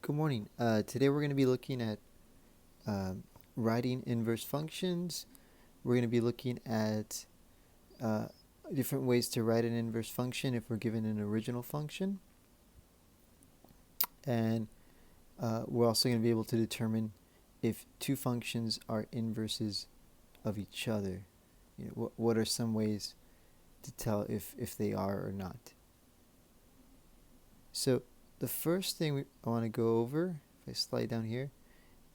Good morning. Today we're going to be looking at writing inverse functions. We're going to be looking at different ways to write an inverse function if we're given an original function. And we're also going to be able to determine if two functions are inverses of each other. What are some ways to tell if they are or not? So the first thing I want to go over, if I slide down here,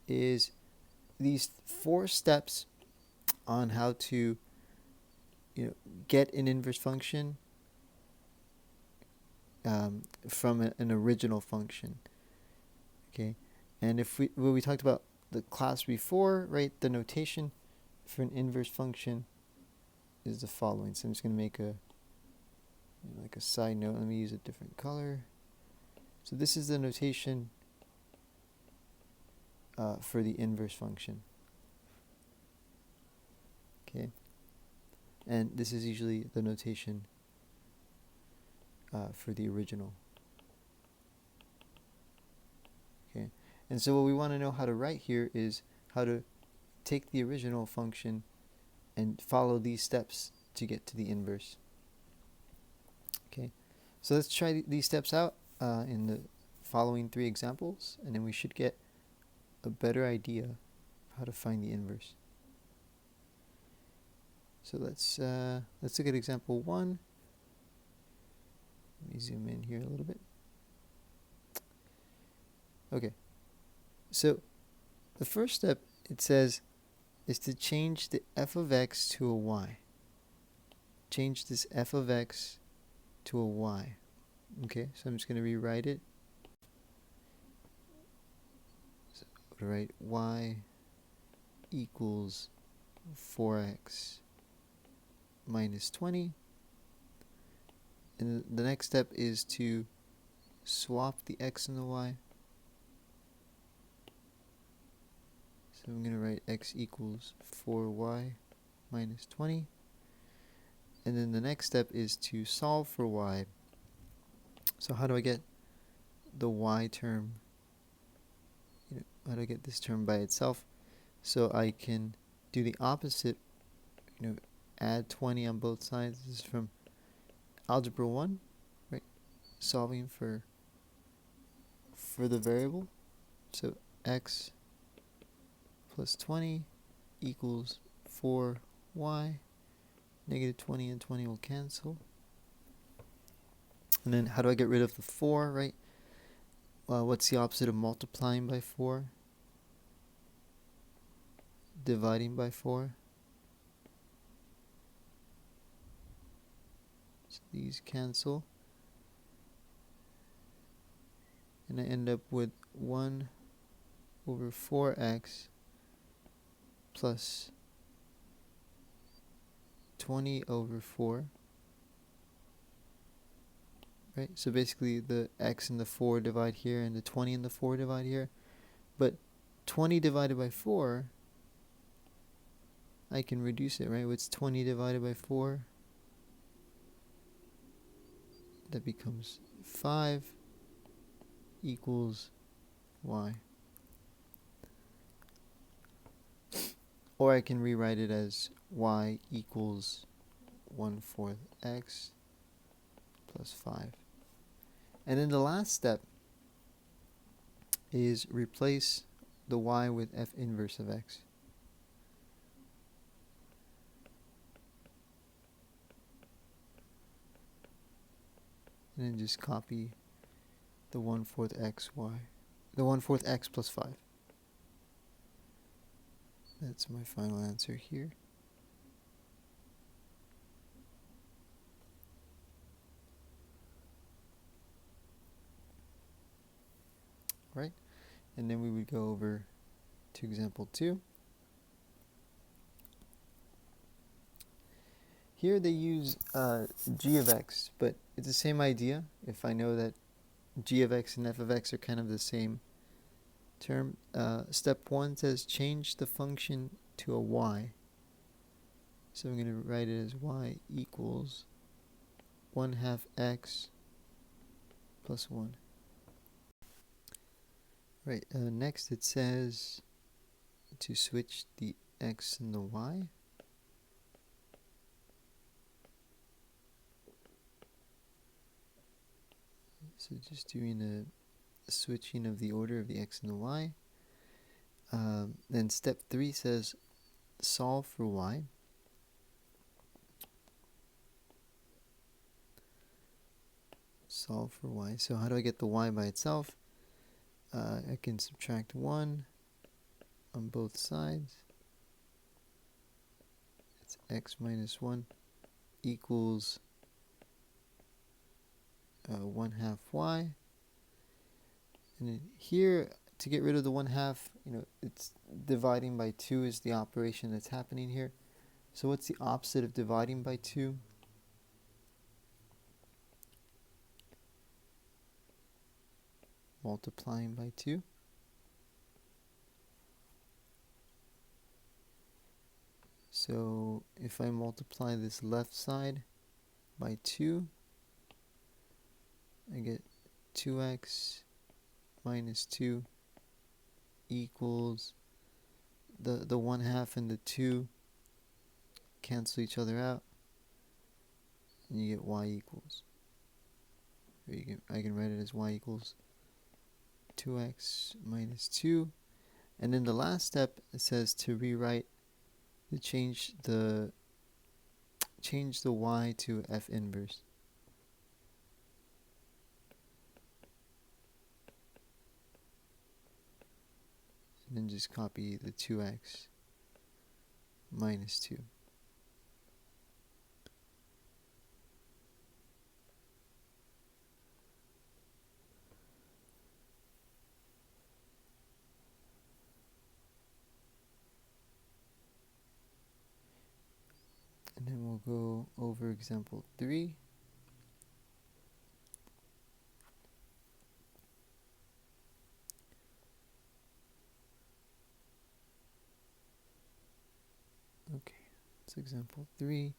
is these 4 steps on how to get an inverse function from an original function. Okay, and if we talked about the class before, right? The notation for an inverse function is the following. So I'm just going to make like a side note. Let me use a different color. So this is the notation for the inverse function. Okay, and this is usually the notation for the original. Okay, and so what we want to know how to write here is how to take the original function and follow these steps to get to the inverse. Okay, so let's try these steps out in the following 3 examples, and then we should get a better idea of how to find the inverse. So let's look at example 1. Let me zoom in here a little bit. Okay, so the first step, it says, is to change the f of x to a y. Change this f of x to a y. Okay, so I'm just going to rewrite it. So I'm going to write y equals 4x minus 20. And the next step is to swap the x and the y. So I'm going to write x equals 4y minus 20. And then the next step is to solve for y. So how do I get the y term? How do I get this term by itself? So I can do the opposite, add 20 on both sides. This is from Algebra 1, right? Solving for the variable. So x plus 20 equals 4y. Negative 20 and 20 will cancel. And then how do I get rid of the 4, right? What's the opposite of multiplying by 4? Dividing by 4. So these cancel. And I end up with 1 over 4x plus 20 over 4. Right? So basically the x and the 4 divide here and the 20 and the 4 divide here. But 20 divided by 4, I can reduce it, right? What's 20 divided by 4? That becomes 5 equals y. Or I can rewrite it as y equals 1/4 x plus 5. And then the last step is replace the y with f inverse of x. And then just copy the 1/4 xy, the 1/4 x plus 5. That's my final answer here. Right? And then we would go over to example 2. Here they use g of x, but it's the same idea. If I know that g of x and f of x are kind of the same term. Step 1 says change the function to a y. So I'm going to write it as y equals 1/2 x plus 1. Right, next it says to switch the x and the y. So just doing a switching of the order of the x and the y. Then step 3 says solve for y. Solve for y. So how do I get the y by itself? I can subtract 1 on both sides. It's x minus 1 equals 1/2 y. And then here, to get rid of the 1/2, it's dividing by 2 is the operation that's happening here. So what's the opposite of dividing by 2? Multiplying by 2. So if I multiply this left side by 2, I get 2x minus 2 equals the 1/2 and the 2 cancel each other out, and you get y equals, or I can write it as y equals 2x minus 2. And then the last step, it says to rewrite, to change the y to f inverse. And then just copy the 2x minus 2. And then we'll go over example 3. Okay, it's example 3.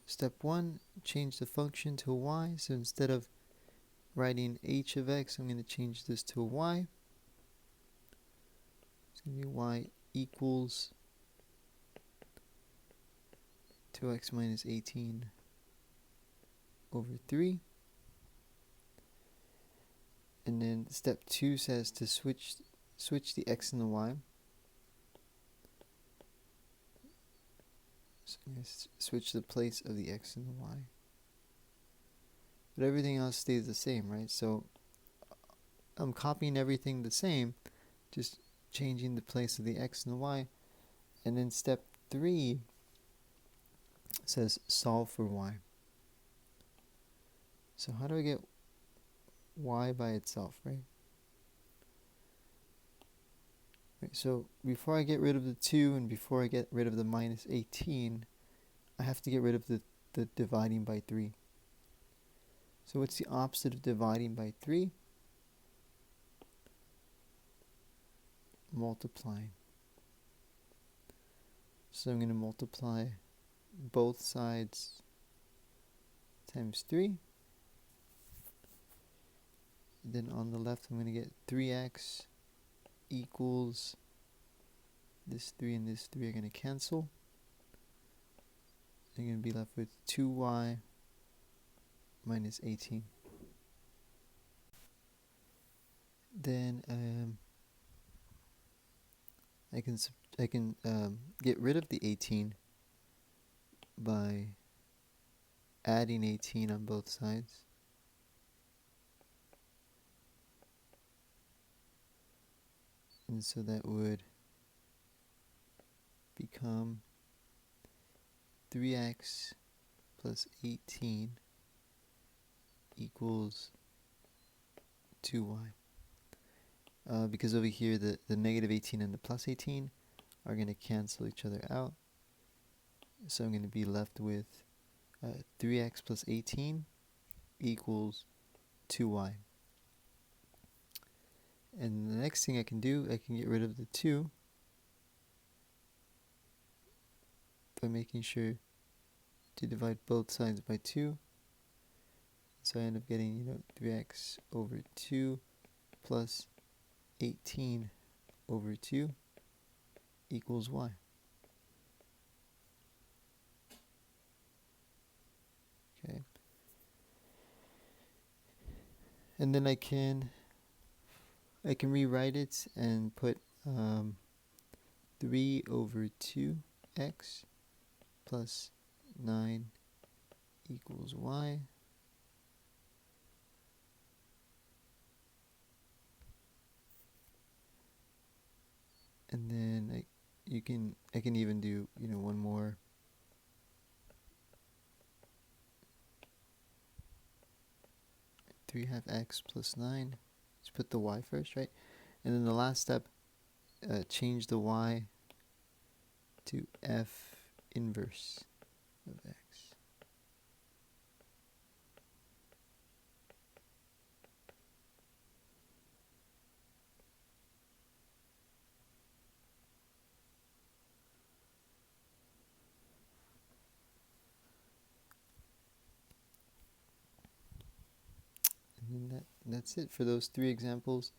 Step 1, change the function to a y. So instead of writing h of x, I'm going to change this to a y. It's going to be y equals 2x minus 18 over 3. And then step 2 says to switch the x and the y. So I'm going to switch the place of the x and the y. But everything else stays the same, right? So I'm copying everything the same, just changing the place of the x and the y. And then step 3 says solve for y. So how do I get y by itself, right? So before I get rid of the 2 and before I get rid of the minus 18, I have to get rid of the dividing by 3. So what's the opposite of dividing by 3? Multiplying. So I'm going to multiply both sides times 3. Then on the left I'm going to get 3x equals, this 3 and this 3 are going to cancel. I'm going to be left with 2y minus 18. Then I can get rid of the 18 by adding 18 on both sides. And so that would become 3x plus 18 equals 2y. Because over here the negative 18 and the plus 18 are going to cancel each other out. So I'm going to be left with 3x plus 18 equals 2y. And the next thing I can do, I can get rid of the 2 by making sure to divide both sides by 2. So I end up getting 3x over 2 plus 18 over 2 equals y. Okay. And then I can rewrite it and put 3 over 2x plus 9 equals y. And then I can even do one more. 3 half x plus 9. Let's put the y first, right? And then the last step, change the y to f inverse of x. And then that's it for those 3 examples.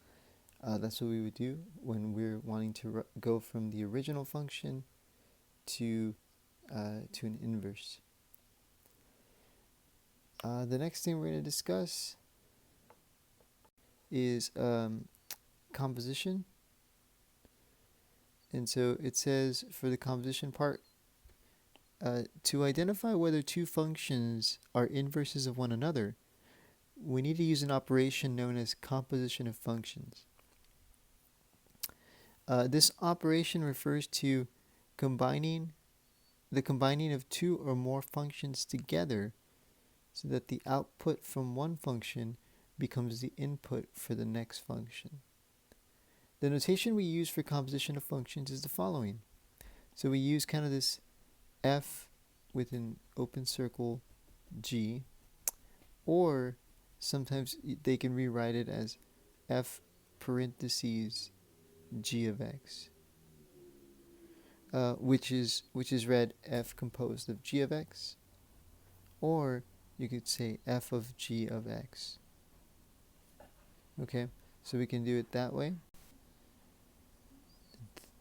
That's what we would do when we're wanting to go from the original function to an inverse. The next thing we're going to discuss is composition. And so it says for the composition part, to identify whether two functions are inverses of one another, we need to use an operation known as composition of functions. This operation refers to combining of two or more functions together so that the output from one function becomes the input for the next function. The notation we use for composition of functions is the following. So we use kind of this f with an open circle g, or sometimes they can rewrite it as f parentheses g of x, which is read f composed of g of x, or you could say f of g of x. Okay, so we can do it that way.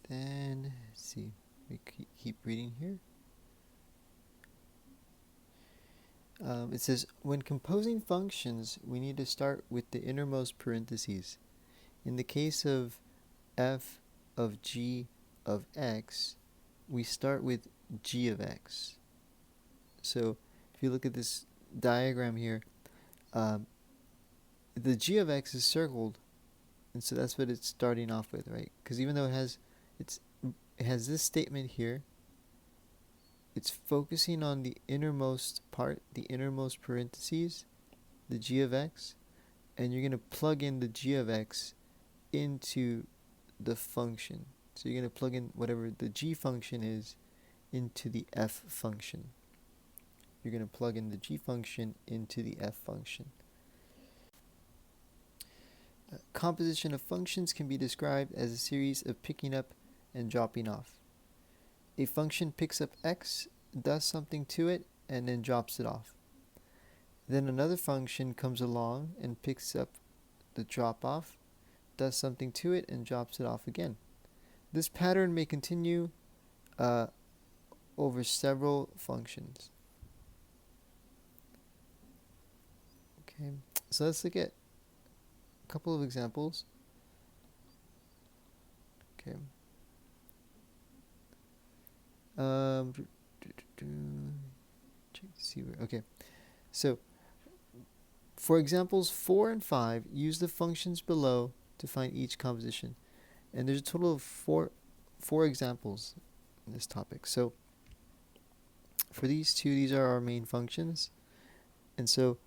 And then, let's see, we keep reading here. It says, when composing functions, we need to start with the innermost parentheses. In the case of f of g of x, we start with g of x. So if you look at this diagram here, the g of x is circled, and so that's what it's starting off with, right? Because even though it has this statement here, it's focusing on the innermost part, the innermost parentheses, the g of x, and you're going to plug in the g of x into the function. So you're going to plug in whatever the g function is into the f function. You're going to plug in the g function into the f function. Composition of functions can be described as a series of picking up and dropping off. A function picks up x, does something to it, and then drops it off. Then another function comes along and picks up the drop off, does something to it, and drops it off again. This pattern may continue over several functions. Okay, so let's look at a couple of examples. Okay. Check to see where. Okay, so for examples 4 and 5, use the functions below to find each composition. And there's a total of four examples in this topic. So for these two, these are our main functions. And so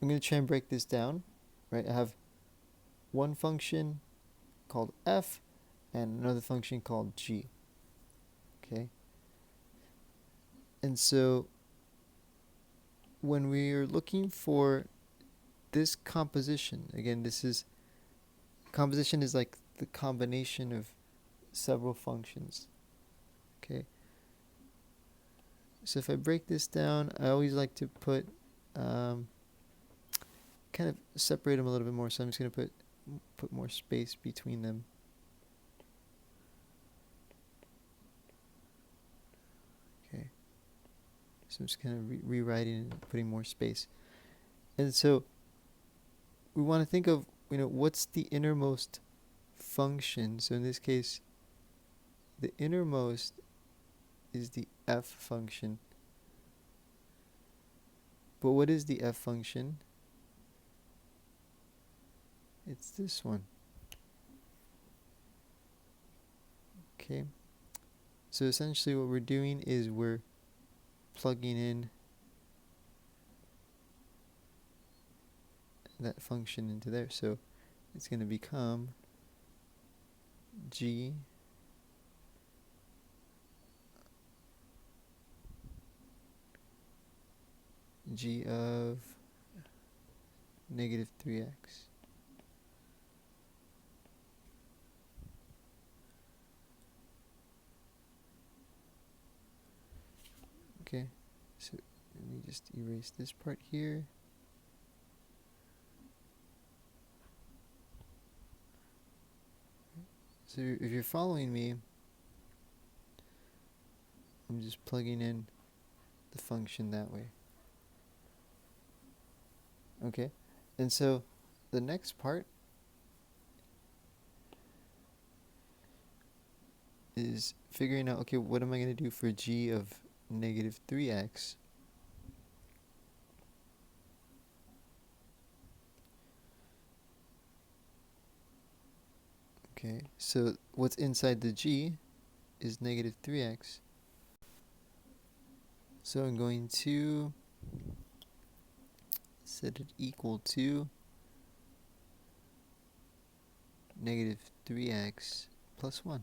I'm going to try and break this down. Right, I have one function called f and another function called g. Okay. And so when we're looking for this composition, again, composition is like the combination of several functions. Okay. So if I break this down, I always like to put kind of separate them a little bit more, so I'm just going to put more space between them. Okay. So I'm just kind of rewriting and putting more space. And so we want to think of, what's the innermost function. So in this case, the innermost is the f function. But what is the f function? It's this one. Okay. So essentially what we're doing is we're plugging in that function into there. So it's going to become g of negative 3x. Okay, so let me just erase this part here. So if you're following me, I'm just plugging in the function that way. Okay, and so the next part is figuring out, okay, what am I going to do for g of negative 3x? Okay, so what's inside the g is negative 3x. So I'm going to set it equal to negative 3x plus 1.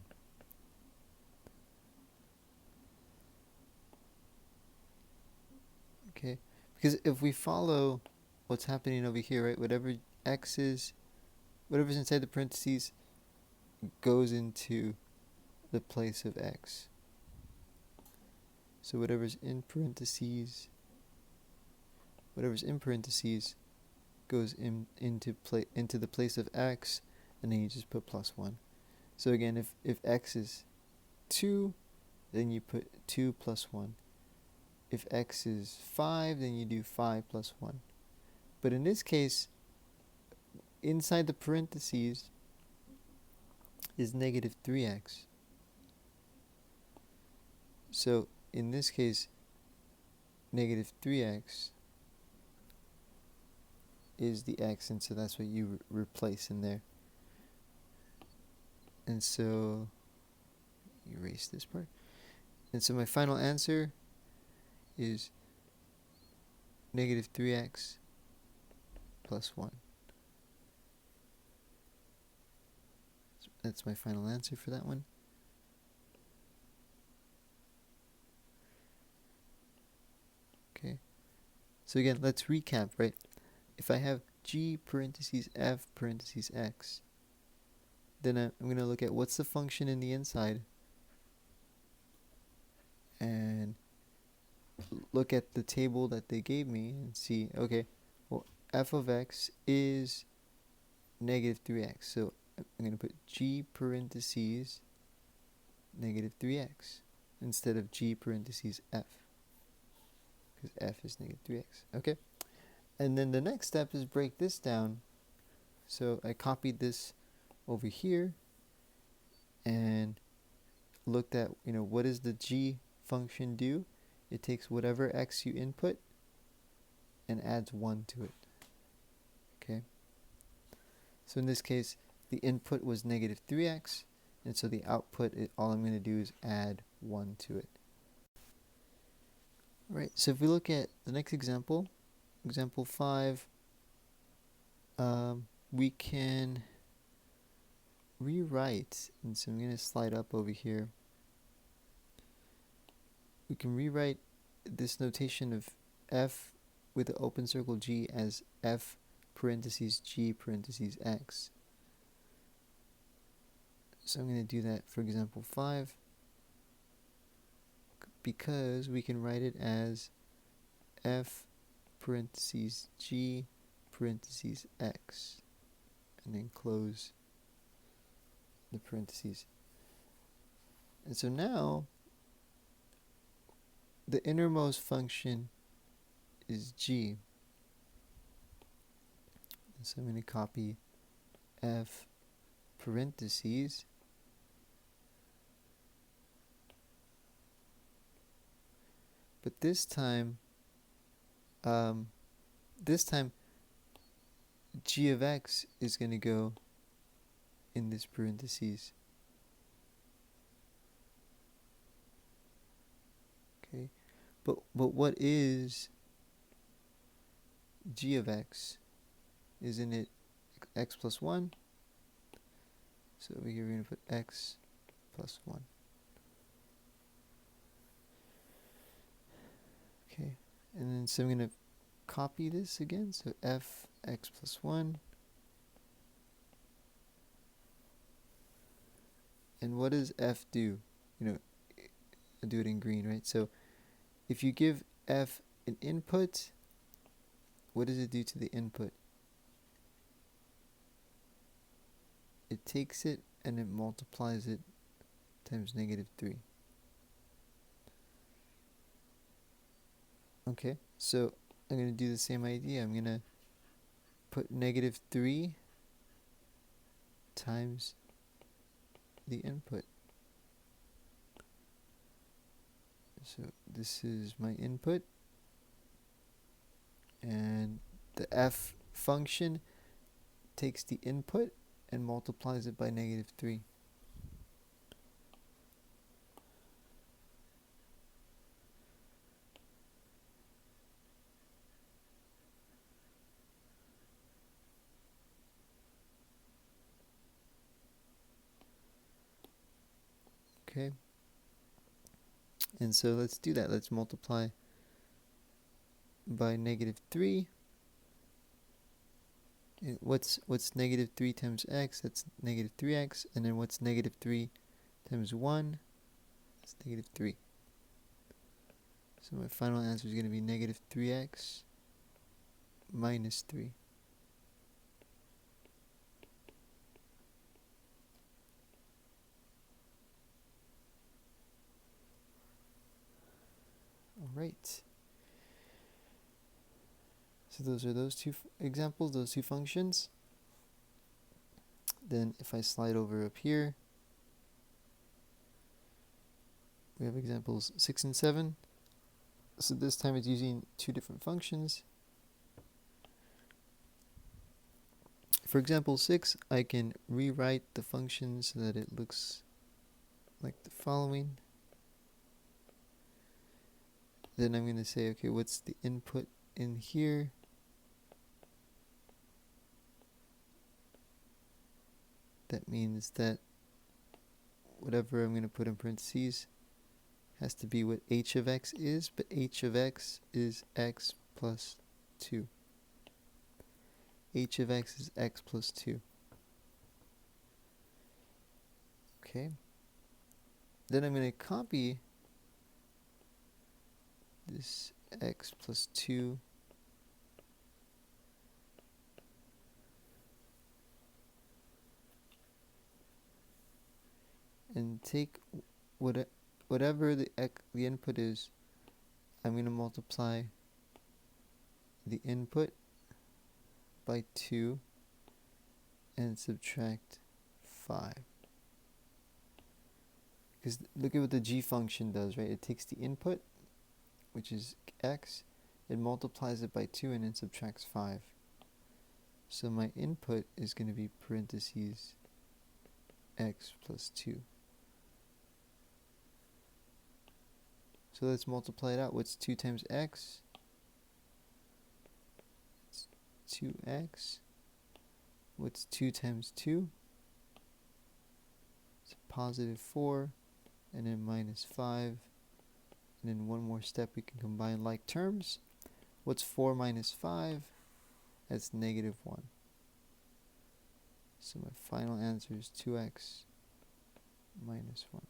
Okay, because if we follow what's happening over here, right, whatever's inside the parentheses goes into the place of x. So whatever's in parentheses goes into the place of x, and then you just put plus 1. So again, if x is 2, then you put 2 plus 1. If x is 5, then you do 5 plus 1. But in this case, inside the parentheses is negative 3x. So in this case, negative 3x is the x, and so that's what you replace in there. And so erase this part. And so my final answer is negative 3x plus 1. So that's my final answer for that one. Okay. So again, let's recap, right? If I have g parentheses f parentheses x, then I'm going to look at what's the function in the inside and look at the table that they gave me and see, okay, well, f of x is negative 3x. So I'm going to put g parentheses negative 3x instead of g parentheses f, because f is negative 3x. Okay, and then the next step is break this down. So I copied this over here and looked at, what does the g function do? It takes whatever x you input and adds 1 to it. Okay, so in this case, the input was negative 3x, and so the output, all I'm going to do is add 1 to it. Alright, so if we look at the next example, example 5, we can rewrite, and so I'm going to slide up over here. We can rewrite this notation of f with the open circle g as f parentheses g parentheses x. So I'm going to do that for example 5, because we can write it as f parentheses g parentheses x, and then close the parentheses. And so now the innermost function is g. And so I'm going to copy f parentheses but this time g of x is going to go in this parentheses. Okay, but what is g of x? Isn't it x plus 1? So over here we're going to put x plus 1. Okay, and then so I'm going to copy this again, so f x plus 1. And what does f do? You know, I'll do it in green, right? So if you give f an input, what does it do to the input? It takes it and it multiplies it times -3. Okay, so I'm going to do the same idea. I'm going to put -3 times the input. So this is my input, and the f function takes the input and multiplies it by -3. Okay, and so let's do that. Let's multiply by -3. What's -3 times x? That's -3x. And then what's -3 times 1? That's -3. So my final answer is going to be -3x minus 3. Alright. So those are those two examples, those two functions. Then if I slide over up here, we have examples 6 and 7. So this time it's using two different functions. For example 6, I can rewrite the function so that it looks like the following. Then I'm going to say, okay, what's the input in here? That means that whatever I'm going to put in parentheses has to be what h of x is, but h of x is x plus 2. H of x is x plus 2. Okay. Then I'm going to copy this x plus 2 and take whatever the input is. I'm going to multiply the input by 2 and subtract 5. Because look at what the g function does, right? It takes the input, which is x, it multiplies it by 2 and then subtracts 5. So my input is going to be parentheses x plus 2. So let's multiply it out. What's 2 times x? It's 2x. What's 2 times 2? It's positive 4, and then minus 5. And then one more step, we can combine like terms. What's 4 minus 5? That's -1. So my final answer is 2x minus 1.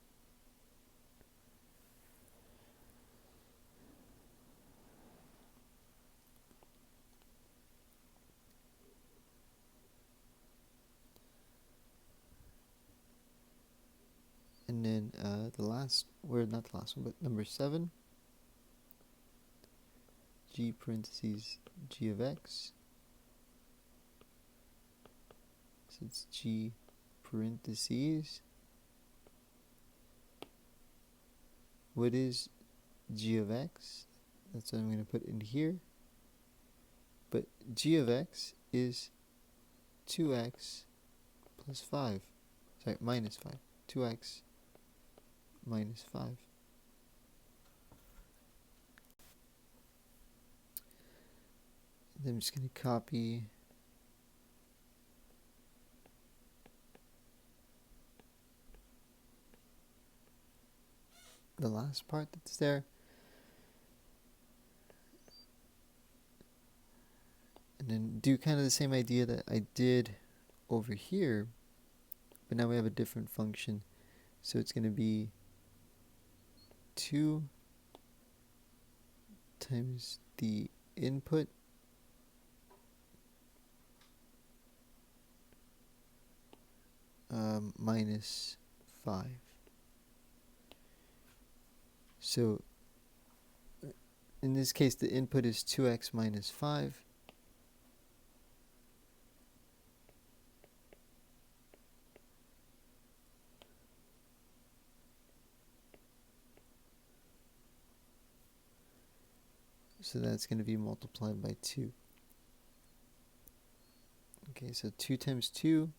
the last, or not the last one, but number 7, g parentheses g of x. So it's g parentheses. What is g of x? That's what I'm going to put in here. But g of x is 2x plus 5. Sorry, minus 5. 2x minus 5. Then I'm just going to copy the last part that's there. And then do kind of the same idea that I did over here, but now we have a different function. So it's going to be 2 times the input minus 5. So in this case, the input is 2x minus 5. So that's going to be multiplied by 2. Okay, so 2 times 2,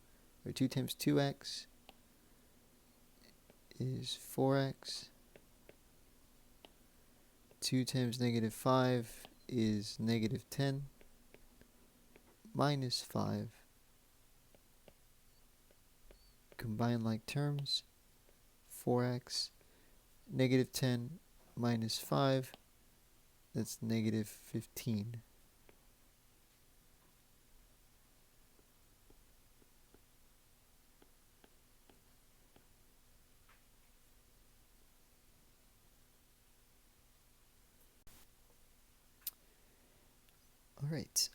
or 2 times 2x is 4x. 2 times negative 5 is negative 10 minus 5. Combine like terms, 4x, negative 10 minus 5, that's negative 15. All right.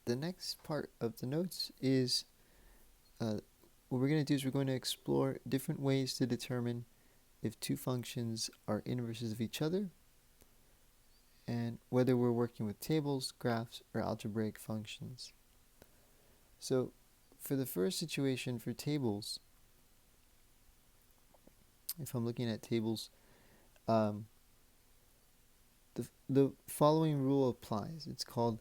The next part of the notes is what we're going to do is we're going to explore different ways to determine if two functions are inverses of each other, and whether we're working with tables, graphs, or algebraic functions. So for the first situation for tables, if I'm looking at tables, the following rule applies. It's called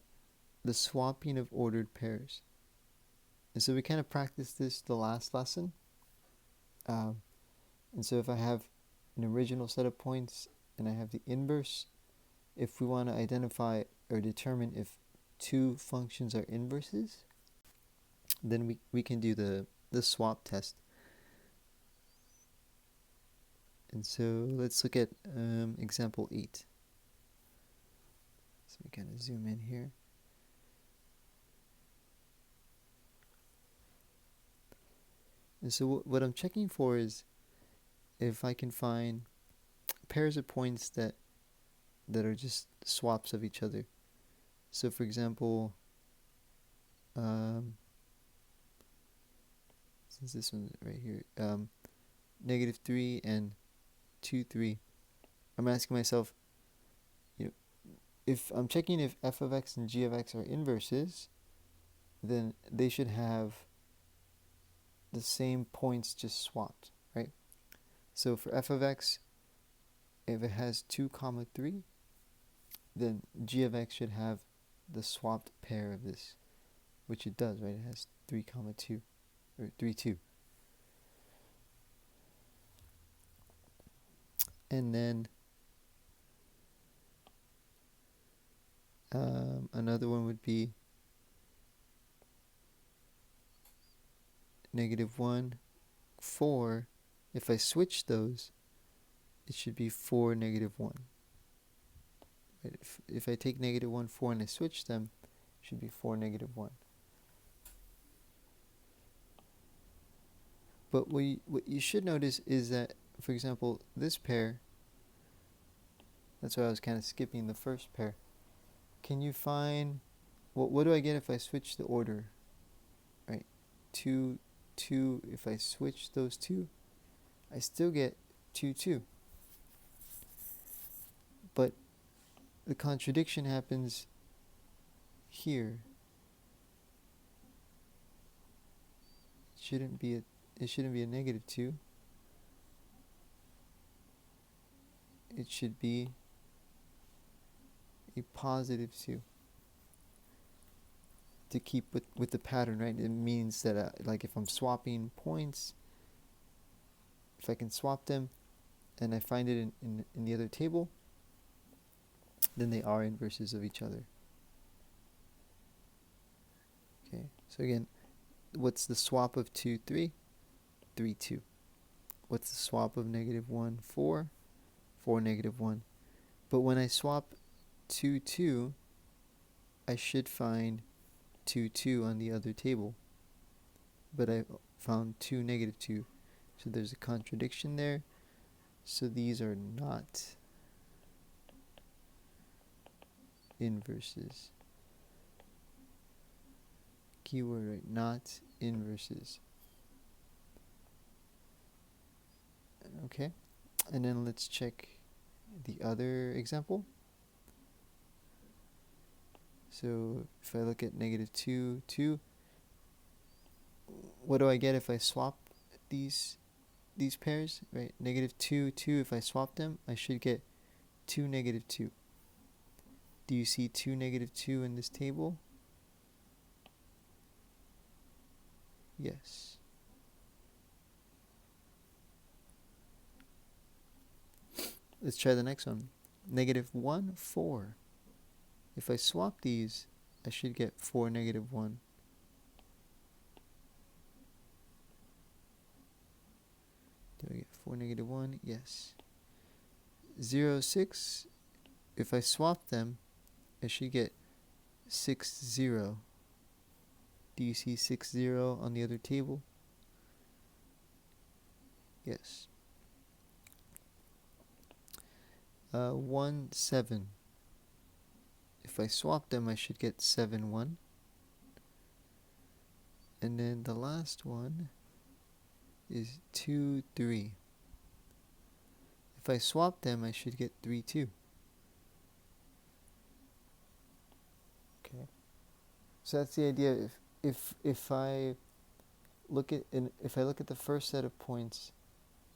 the swapping of ordered pairs. And so we kind of practiced this the last lesson. And so if I have an original set of points and I have the inverse, if we want to identify or determine if two functions are inverses, then we can do the swap test. And so let's look at example 8. So we kind of zoom in here. And so what I'm checking for is if I can find pairs of points that are just swaps of each other. So for example, since this one's right here, negative 3 and 2, 3, I'm asking myself, if I'm checking if f of x and g of x are inverses, then they should have the same points just swapped, right? So for f of x, if it has 2, 3, then g of x should have the swapped pair of this, which it does, right? It has 3, 2, or 3, 2. And then another one would be negative 1, 4. If I switch those, it should be 4, negative 1. Right? If I take negative 1, 4 and I switch them, it should be 4, negative 1. But what you should notice is that, for example, this pair, that's why I was kind of skipping the first pair. Can you find, what do I get if I switch the order? Right, 2, 2, if I switch those two, I still get 2, 2. But the contradiction happens here. It shouldn't be a negative 2. It should be a positive 2. To keep with the pattern, right? It means that like if I'm swapping points, if I can swap them and I find it in the other table, then they are inverses of each other. Okay, so again, what's the swap of 2, 3? 3, 2. What's the swap of negative 1, 4? 4, negative 1. But when I swap 2, 2, I should find 2, 2 on the other table. But I found 2, negative 2. So there's a contradiction there. So these are not inverses. Keyword, right? Not inverses. Okay. And then let's check the other example. So if I look at negative 2, 2, what do I get if I swap these pairs, right? Negative 2, 2, if I swap them, I should get 2, negative 2. Do you see 2, negative 2 in this table? Yes. Let's try the next one. Negative 1, 4. If I swap these, I should get 4, negative 1. Do I get 4, negative 1? Yes. 0, 6. If I swap them, I should get 6, 0. Do you see 6, 0 on the other table? Yes. 1, 7. If I swap them, I should get 7, 1. And then the last one is 2, 3. If I swap them, I should get 3, 2. Okay. So that's the idea. If I look at the first set of points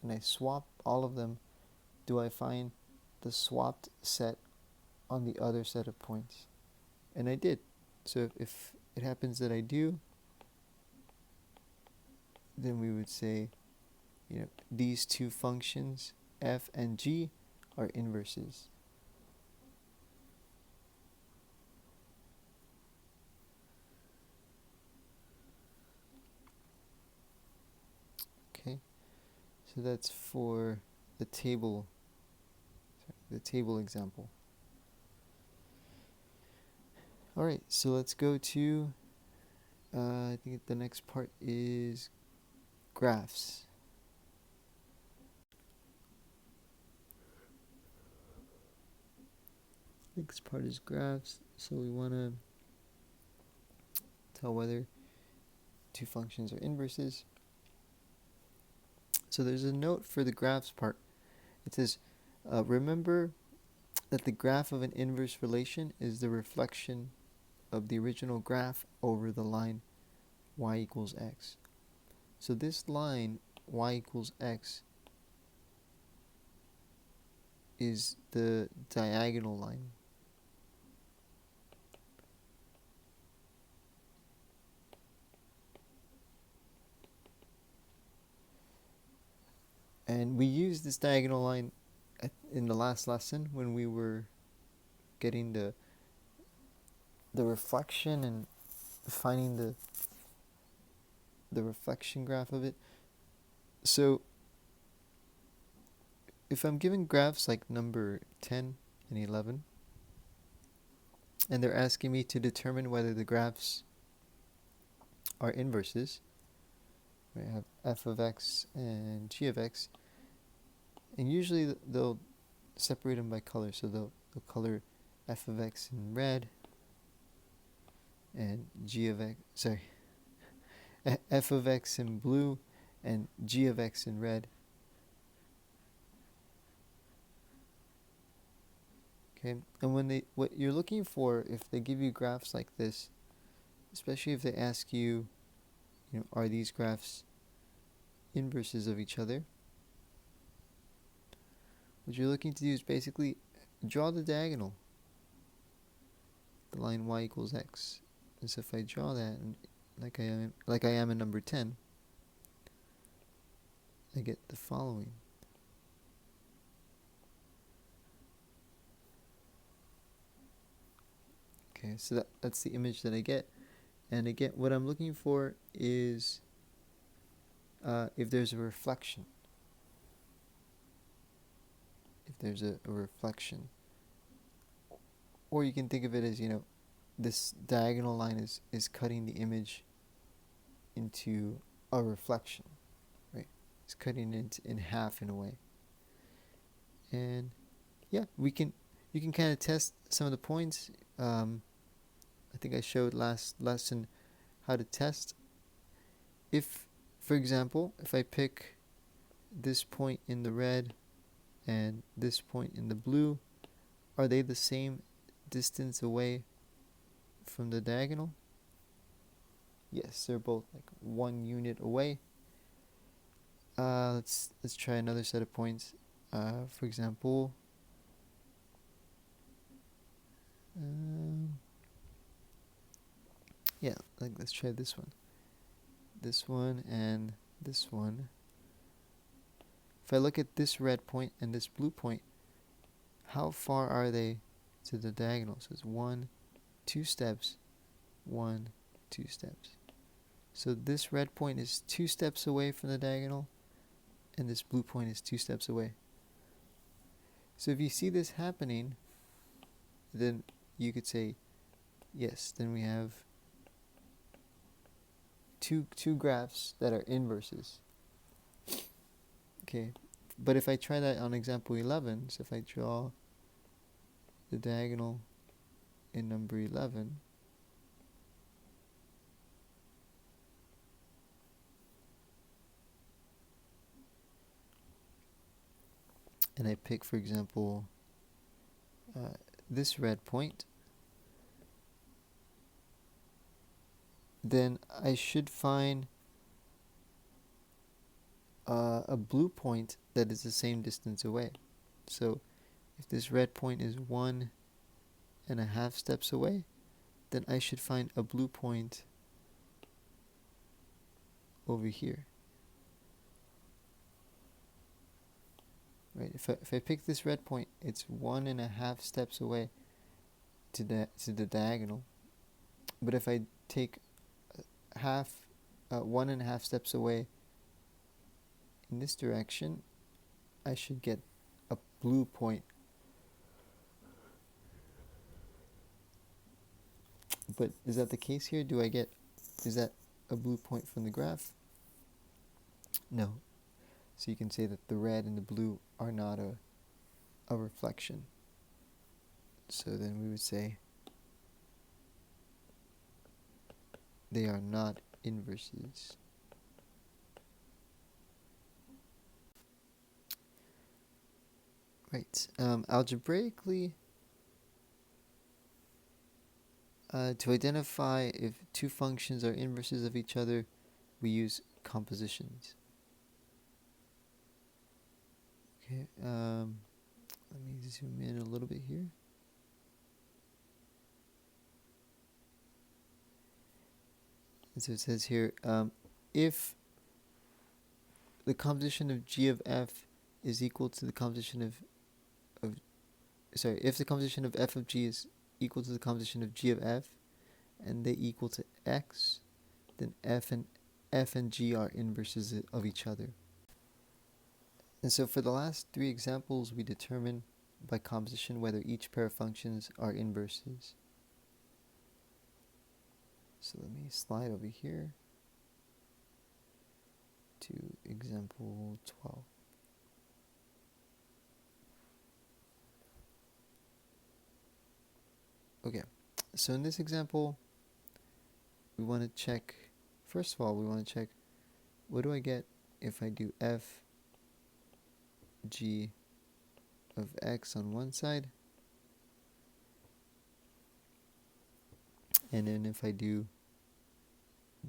and I swap all of them, do I find the swapped set on the other set of points? And I did. So if it happens that I do, then we would say, these two functions, f and g, are inverses. Okay, so that's for the table example. All right, so let's go to, I think the next part is graphs. Next part is graphs, so we want to tell whether two functions are inverses. So there's a note for the graphs part. It says, remember that the graph of an inverse relation is the reflection of the original graph over the line y equals x. So this line y equals x is the diagonal line. And we used this diagonal line in the last lesson when we were getting the reflection and finding the reflection graph of it. So if I'm given graphs like number 10 and 11, and they're asking me to determine whether the graphs are inverses, I have f of x and g of x, and usually they'll separate them by color, so they'll color f of x in red and g of x, f of x in blue and g of x in red. Okay, and what you're looking for, if they give you graphs like this, especially if they ask you, are these graphs inverses of each other? What you're looking to do is basically draw the diagonal, the line y equals x. And so if I draw that, and like I am in number 10, I get the following. Okay, so that's the image that I get. And again, what I'm looking for is if there's a reflection. If there's a reflection. Or you can think of it as, this diagonal line is cutting the image into a reflection, right? It's cutting it in half in a way. And yeah, you can kind of test some of the points. I think I showed last lesson how to test. If, for example, if I pick this point in the red and this point in the blue, are they the same distance away from the diagonal? Yes, they're both like 1 unit away. Let's try another set of points. For example, yeah, let's try this one. This one and this one. If I look at this red point and this blue point, how far are they to the diagonal? So it's 1, 2 steps, 1, 2 steps. So this red point is 2 steps away from the diagonal, and this blue point is 2 steps away. So if you see this happening, then you could say, yes, then we have two graphs that are inverses. Okay, but if I try that on example 11, so if I draw the diagonal in number 11, and I pick, for example, this red point, then I should find a blue point that is the same distance away. So if this red point is 1.5 steps away, then I should find a blue point over here. Right, if I pick this red point, it's 1.5 steps away to the diagonal. But if I take 1.5 steps away in this direction, I should get a blue point. But is that the case here? Is that a blue point from the graph? No. So you can say that the red and the blue are not a reflection. So then we would say they are not inverses. Right. Algebraically, to identify if two functions are inverses of each other, we use compositions. Okay, let me zoom in a little bit here. And so it says here, if the composition of g of f is equal to the composition if the composition of f of g is equal to the composition of g of f, and they equal to x, then f and g are inverses of each other. And so for the last 3 examples, we determine by composition whether each pair of functions are inverses. So let me slide over here to example 12. Okay, so in this example, we want to check first of all, we want to check, what do I get if I do f g of x on one side, and then if I do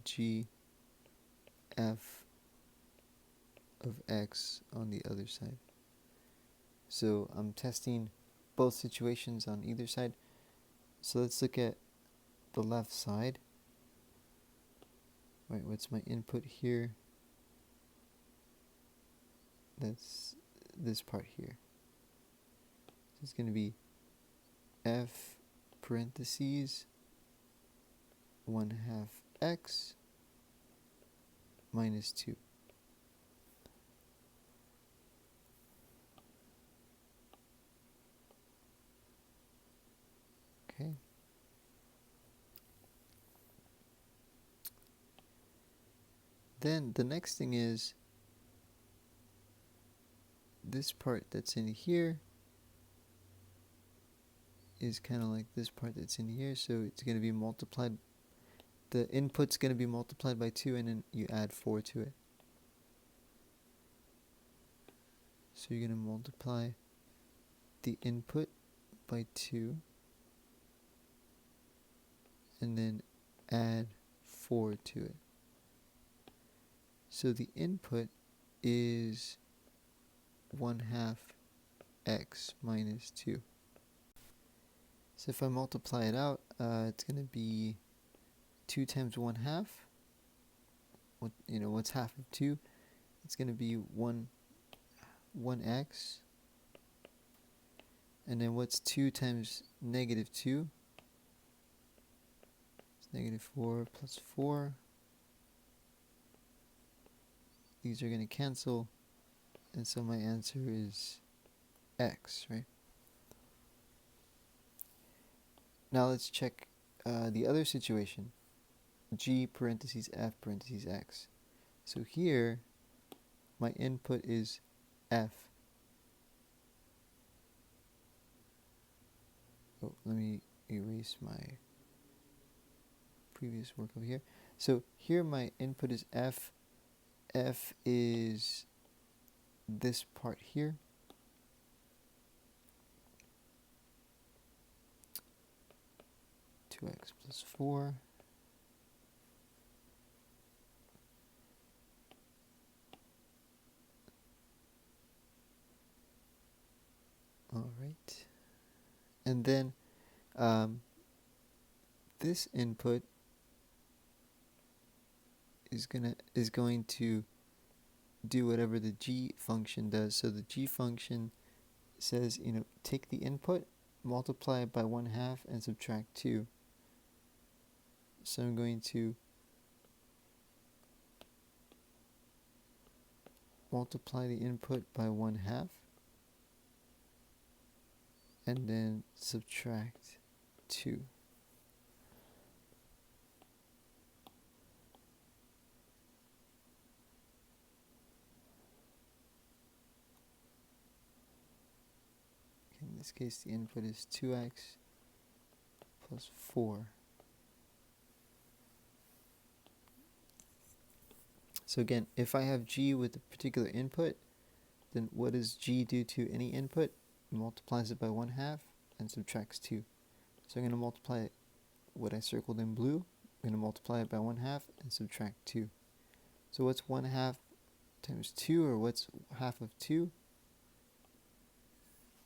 g f of x on the other side. So I'm testing both situations on either side. So let's look at the left side. Right, what's my input here? That's this part here. So it's going to be f parentheses 1/2 x minus 2. Okay. Then the next thing is this part that's in here is kind of like this part that's in here, so it's going to be multiplied. The input's going to be multiplied by 2, and then you add 4 to it. So you're going to multiply the input by 2, and then add 4 to it. So the input is 1/2 x minus 2. So if I multiply it out, it's going to be 2 times 1/2. What's half of 2? It's going to be 1x. And then what's 2 times negative 2? It's negative 4 plus 4. These are going to cancel. And so my answer is x, right? Now let's check the other situation. G parentheses f parentheses x. So here, my input is f. Oh, let me erase my previous work over here. So here my input is f. F is this part here. X plus 4. All right. And then this input is going to do whatever the g function does. So the g function says, take the input, multiply it by 1/2, and subtract 2. So I'm going to multiply the input by 1/2 and then subtract 2. In this case, the input is 2x plus 4. So again, if I have g with a particular input, then what does g do to any input? It multiplies it by 1/2 and subtracts 2. So I'm going to multiply what I circled in blue. I'm going to multiply it by 1/2 and subtract 2. So what's 1/2 times 2, or what's half of 2?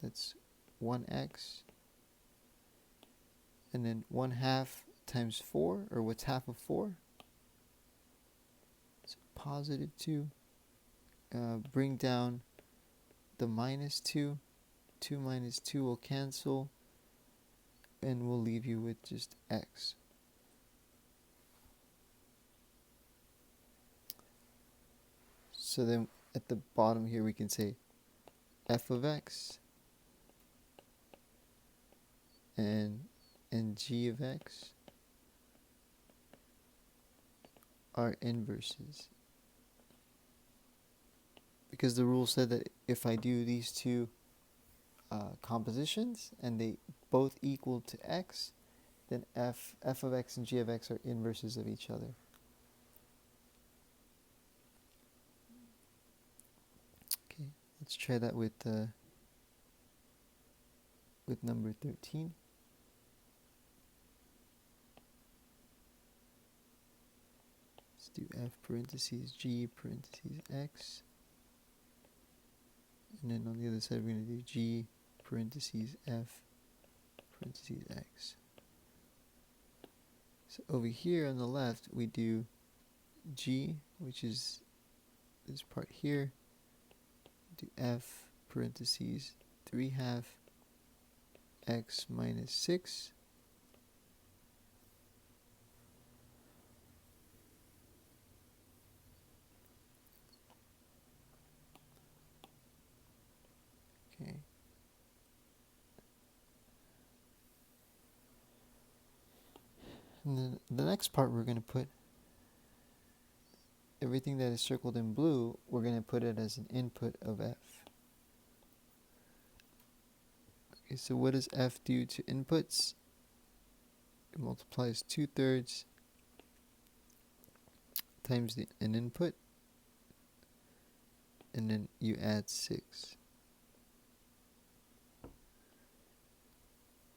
That's 1x. And then 1/2 times 4, or what's half of 4? So positive 2. Bring down the minus 2. 2 minus 2 will cancel, and we'll leave you with just x. So then at the bottom here we can say f of x and g of x are inverses. Because the rule said that if I do these two compositions and they both equal to x, then f of x and g of x are inverses of each other. Let's try that with number 13. Let's do f parentheses g parentheses x. And then on the other side, we're going to do g parentheses f parentheses x. So over here on the left, we do g, which is this part here, do f parentheses 3/2 x minus 6. Okay. And then the next part, we're going to put everything that is circled in blue, we're going to put it as an input of f. Okay, so what does f do to inputs? It multiplies 2/3 times an input, and then you add 6.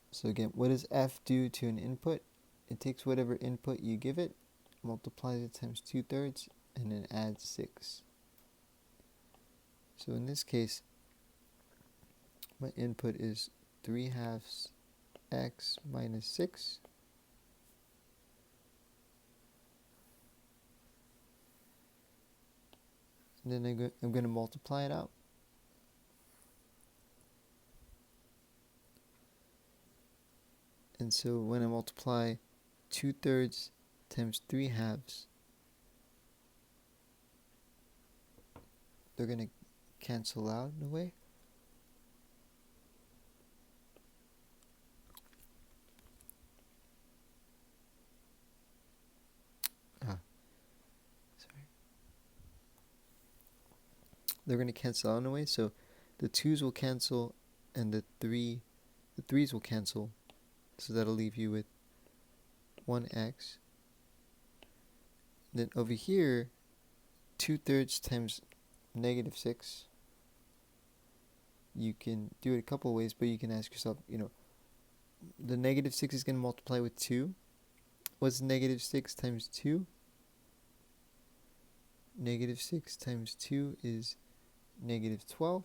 So again, what does f do to an input? It takes whatever input you give it, multiplies it times 2/3, and then adds 6. So in this case, my input is 3/2 x minus 6. And then I'm going to multiply it out. And so when I multiply 2/3 times 3/2, they're going to cancel out in a way. They're going to cancel out in a way, so the 2's will cancel and the 3's will cancel, so that'll leave you with 1x. Then over here, 2/3 times negative 6, you can do it a couple ways, but you can ask yourself, the negative 6 is going to multiply with 2. What's negative 6 times 2? Negative 6 times 2 is negative 12.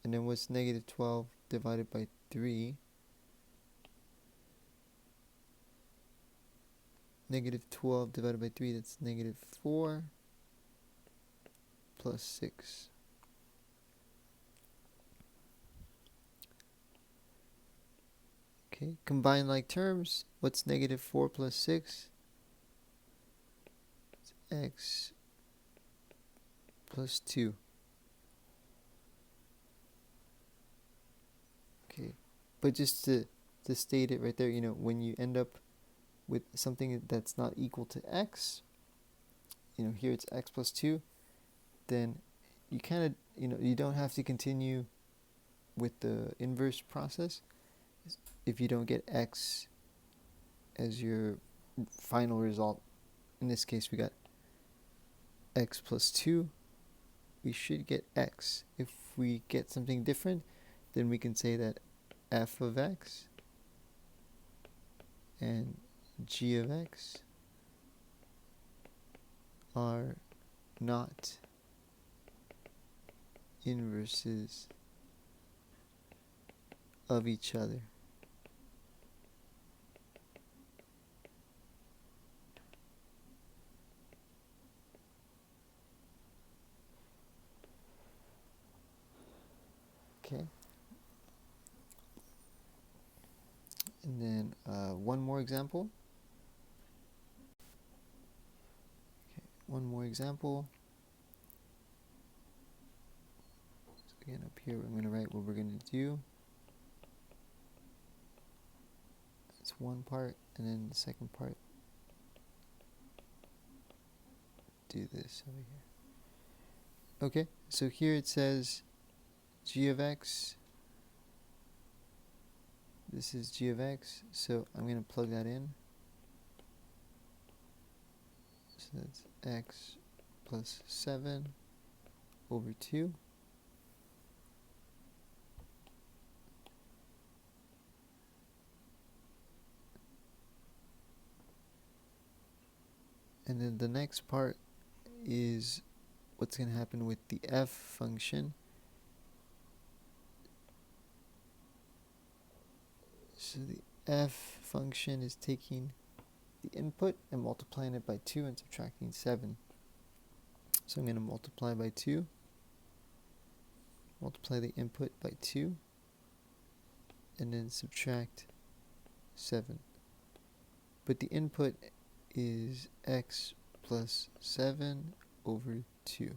And then what's negative 12 divided by 3? Negative 12 divided by 3, that's negative 4 plus 6. Okay, combine like terms. What's negative 4 plus 6? It's x plus 2. Okay, but just to state it right there, when you end up with something that's not equal to x, here it's x plus 2, then you kind of, you don't have to continue with the inverse process if you don't get x as your final result. In this case, we got x plus 2. We should get x. If we get something different, then we can say that f of x and g of x are not inverses of each other. Okay. And then one more example. Okay, one more example. So again, up here, I'm going to write what we're going to do. That's one part, and then the second part, do this over here. Okay, so here it says g of x. This is g of x, so I'm going to plug that in. So that's x plus 7 over 2. And then the next part is what's going to happen with the f function. So the f function is taking the input and multiplying it by 2 and subtracting 7. So I'm going to multiply by 2, multiply the input by 2, and then subtract 7. But the input is x plus 7 over 2.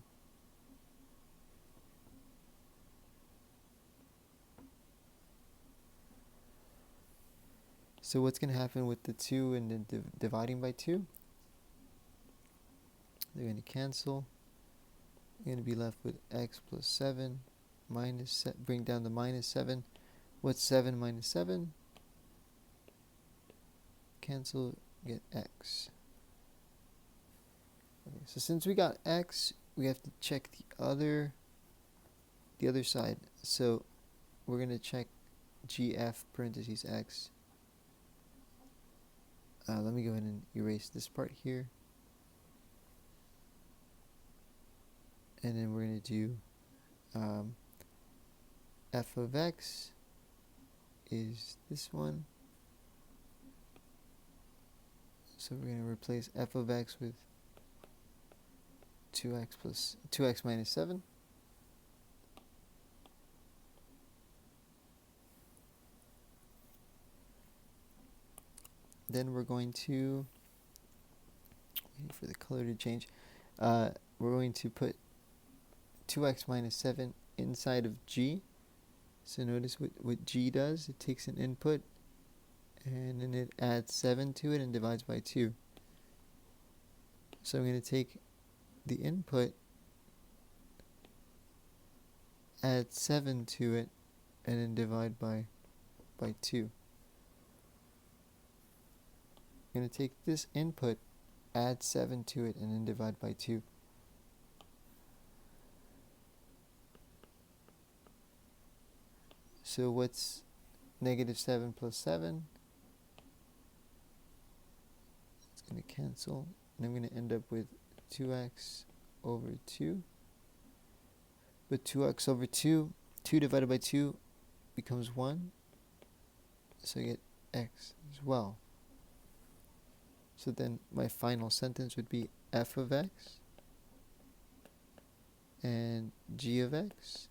So what's going to happen with the 2 and then dividing by 2? They're going to cancel. You're going to be left with x plus 7 minus, bring down the minus 7. What's 7 minus 7? Cancel, get x. Okay, so since we got x, we have to check the other side. So we're going to check gf parentheses x. Let me go ahead and erase this part here. And then we're going to do f of x is this one. So we're going to replace f of x with 2x minus 7. Then we're going to, wait for the color to change, we're going to put 2x minus 7 inside of g. So notice what g does. It takes an input and then it adds 7 to it and divides by 2. So I'm going to take the input, add 7 to it, and then divide by 2. I'm going to take this input, add 7 to it, and then divide by 2. So what's negative 7 plus 7? It's going to cancel, and I'm going to end up with 2x over 2. But 2x over 2, 2 divided by 2 becomes 1. So I get x as well. So then my final sentence would be f of x and g of x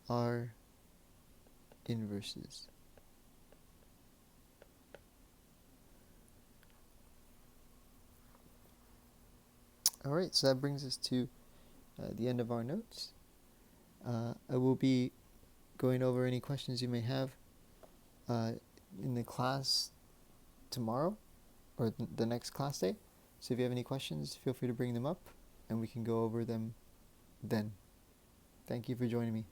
are inverses. Alright, so that brings us to the end of our notes. I will be going over any questions you may have in the class tomorrow or the next class day. So if you have any questions, feel free to bring them up and we can go over them then. Thank you for joining me.